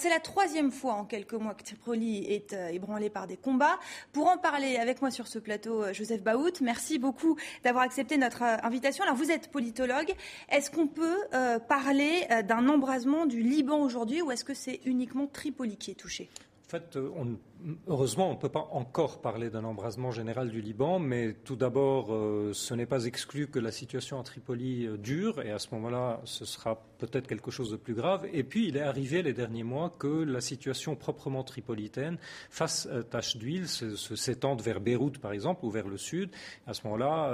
C'est la troisième fois en quelques mois que Tripoli est ébranlée par des combats. Pour en parler avec moi sur ce plateau, Joseph Baout, merci beaucoup d'avoir accepté notre invitation. Alors vous êtes politologue. Est-ce qu'on peut parler d'un embrasement du Liban aujourd'hui ou est-ce que c'est uniquement Tripoli qui est touché ? En fait, heureusement, on ne peut pas encore parler d'un embrasement général du Liban, mais tout d'abord, ce n'est pas exclu que la situation à Tripoli dure, et à ce moment-là, ce sera peut-être quelque chose de plus grave. Et puis, il est arrivé les derniers mois que la situation proprement tripolitaine fasse tache d'huile, s'étende vers Beyrouth, par exemple, ou vers le sud. À ce moment-là,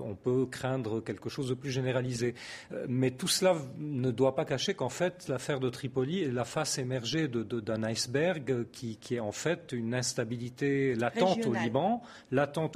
on peut craindre quelque chose de plus généralisé. Mais tout cela ne doit pas cacher qu'en fait, l'affaire de Tripoli est la face émergée d'un iceberg qui est en fait une instabilité latente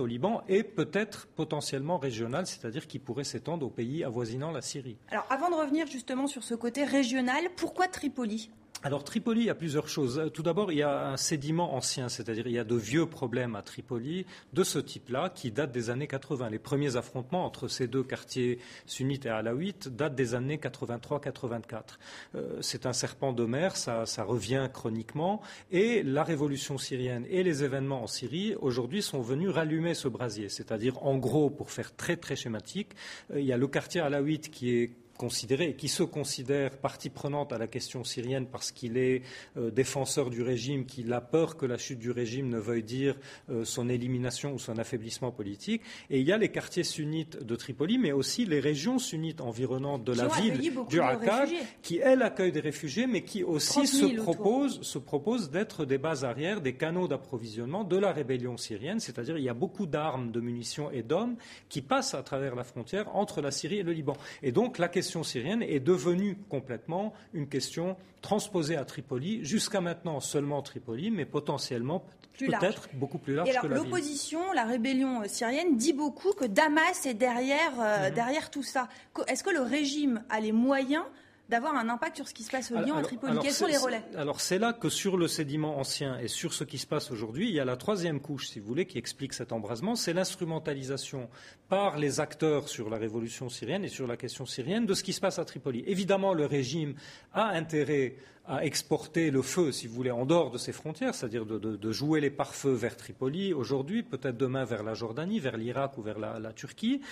au Liban et peut-être potentiellement régionale, c'est-à-dire qui pourrait s'étendre aux pays avoisinant la Syrie. Alors avant de revenir justement sur ce côté régional, pourquoi Tripoli ? Alors Tripoli, il y a plusieurs choses. Tout d'abord, il y a un sédiment ancien, c'est-à-dire il y a de vieux problèmes à Tripoli de ce type-là qui datent des années 80. Les premiers affrontements entre ces deux quartiers sunnites et alaouites datent des années 83-84. C'est un serpent de mer, ça revient chroniquement. Et la révolution syrienne et les événements en Syrie, aujourd'hui, sont venus rallumer ce brasier. C'est-à-dire, en gros, pour faire très très schématique, il y a le quartier alaouite qui est considéré, qui se considère partie prenante à la question syrienne parce qu'il est défenseur du régime, qu'il a peur que la chute du régime ne veuille dire son élimination ou son affaiblissement politique. Et il y a les quartiers sunnites de Tripoli, mais aussi les régions sunnites environnantes de la ville du Raqqa, qui, elles, accueillent des réfugiés, mais qui aussi se proposent d'être des bases arrières, des canaux d'approvisionnement de la rébellion syrienne. C'est-à-dire il y a beaucoup d'armes, de munitions et d'hommes qui passent à travers la frontière entre la Syrie et le Liban. Et donc la question syrienne est devenue complètement une question transposée à Tripoli, jusqu'à maintenant seulement Tripoli, mais potentiellement peut-être beaucoup plus large que la ville. L'opposition, la rébellion syrienne dit beaucoup que Damas est derrière tout ça. Est-ce que le régime a les moyens d'avoir un impact sur ce qui se passe au Liban, à Tripoli? Quels sont les relais? Alors c'est là que sur le sédiment ancien et sur ce qui se passe aujourd'hui, il y a la troisième couche, si vous voulez, qui explique cet embrasement, c'est l'instrumentalisation par les acteurs sur la révolution syrienne et sur la question syrienne de ce qui se passe à Tripoli. Évidemment, le régime a intérêt à exporter le feu, si vous voulez, en dehors de ses frontières, c'est-à-dire de jouer les pare-feux vers Tripoli aujourd'hui, peut-être demain vers la Jordanie, vers l'Irak ou vers la Turquie,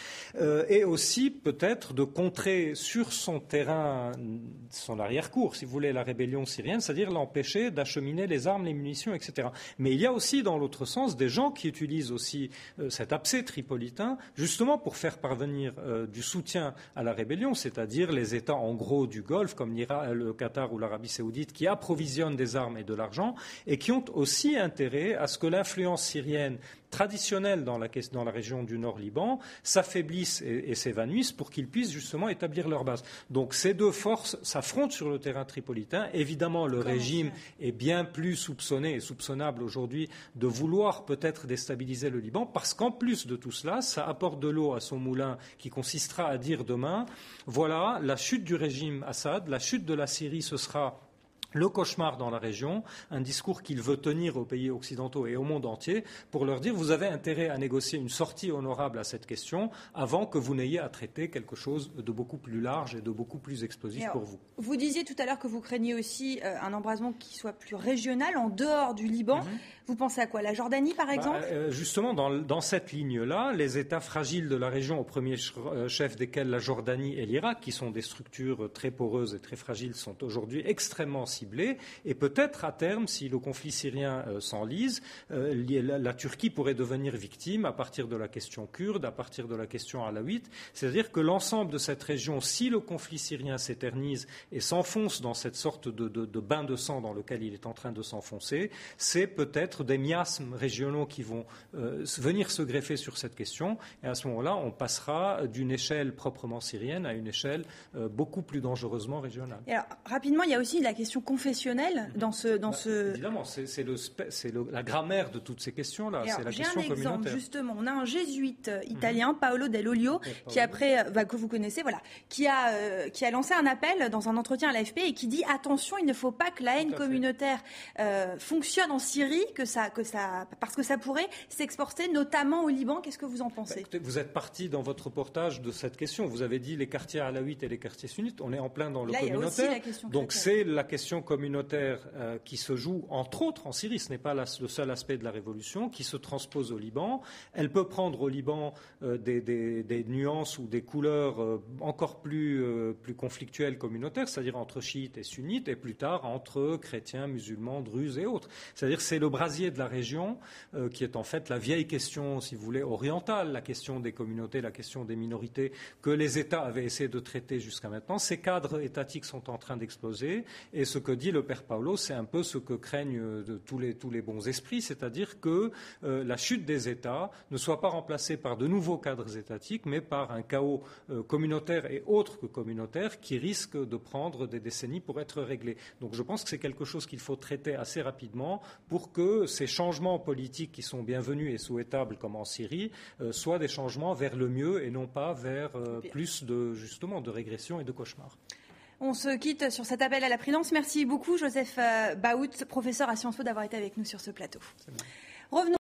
et aussi peut-être de contrer sur son terrain, son arrière-cour, si vous voulez, la rébellion syrienne, c'est-à-dire l'empêcher d'acheminer les armes, les munitions, etc. Mais il y a aussi, dans l'autre sens, des gens qui utilisent aussi cet abcès tripolitain, justement pour faire parvenir du soutien à la rébellion, c'est-à-dire les États, en gros, du Golfe, comme l'Irak, le Qatar ou l'Arabie saoudite, qui approvisionnent des armes et de l'argent et qui ont aussi intérêt à ce que l'influence syrienne traditionnelle dans la région du Nord-Liban s'affaiblisse et s'évanouisse pour qu'ils puissent justement établir leur base. Donc ces deux forces s'affrontent sur le terrain tripolitain. Évidemment, le régime est bien plus soupçonné et soupçonnable aujourd'hui de vouloir peut-être déstabiliser le Liban parce qu'en plus de tout cela, ça apporte de l'eau à son moulin qui consistera à dire demain, voilà, la chute du régime Assad, la chute de la Syrie, ce sera le cauchemar dans la région, un discours qu'il veut tenir aux pays occidentaux et au monde entier pour leur dire vous avez intérêt à négocier une sortie honorable à cette question avant que vous n'ayez à traiter quelque chose de beaucoup plus large et de beaucoup plus explosif pour vous. Vous disiez tout à l'heure que vous craignez aussi un embrasement qui soit plus régional, en dehors du Liban. Vous pensez à quoi? La Jordanie, par exemple? Justement, dans cette ligne-là, les États fragiles de la région, au premier chef desquels la Jordanie et l'Irak, qui sont des structures très poreuses et très fragiles, sont aujourd'hui extrêmement ciblées. Et peut-être, à terme, si le conflit syrien s'enlise, la Turquie pourrait devenir victime à partir de la question kurde, à partir de la question alaouite. C'est-à-dire que l'ensemble de cette région, si le conflit syrien s'éternise et s'enfonce dans cette sorte de bain de sang dans lequel il est en train de s'enfoncer, c'est peut-être des miasmes régionaux qui vont venir se greffer sur cette question. Et à ce moment-là, on passera d'une échelle proprement syrienne à une échelle beaucoup plus dangereusement régionale. Et alors, rapidement, il y a aussi la question confessionnelle dans ce... Évidemment, c'est la grammaire de toutes ces questions-là. Alors, c'est la question communautaire. J'ai un exemple, justement. On a un jésuite italien, Paolo Dell'Olio, qui que vous connaissez, qui a lancé un appel dans un entretien à l'AFP et qui dit attention, il ne faut pas que la haine communautaire fonctionne en Syrie, parce que ça pourrait s'exporter notamment au Liban. Qu'est-ce que vous en pensez? Écoutez, vous êtes parti dans votre reportage de cette question. Vous avez dit les quartiers alaouites et les quartiers sunnites. On est en plein dans le communautaire. Il y a aussi la question donc c'est la question révolution communautaire qui se joue, entre autres, en Syrie, ce n'est pas le seul aspect de la révolution, qui se transpose au Liban. Elle peut prendre au Liban des nuances ou des couleurs encore plus conflictuelles communautaires, c'est-à-dire entre chiites et sunnites, et plus tard entre chrétiens, musulmans, druzes et autres. C'est-à-dire que c'est le brasier de la région qui est en fait la vieille question, si vous voulez, orientale, la question des communautés, la question des minorités, que les États avaient essayé de traiter jusqu'à maintenant. Ces cadres étatiques sont en train d'exploser, et ce que dit le père Paolo, c'est un peu ce que craignent tous les bons esprits, c'est-à-dire que la chute des États ne soit pas remplacée par de nouveaux cadres étatiques, mais par un chaos communautaire et autre que communautaire qui risque de prendre des décennies pour être réglé. Donc je pense que c'est quelque chose qu'il faut traiter assez rapidement pour que ces changements politiques qui sont bienvenus et souhaitables, comme en Syrie, soient des changements vers le mieux et non pas vers plus de régression et de cauchemars. On se quitte sur cet appel à la prudence. Merci beaucoup, Joseph Baout, professeur à Sciences Po, d'avoir été avec nous sur ce plateau. Revenons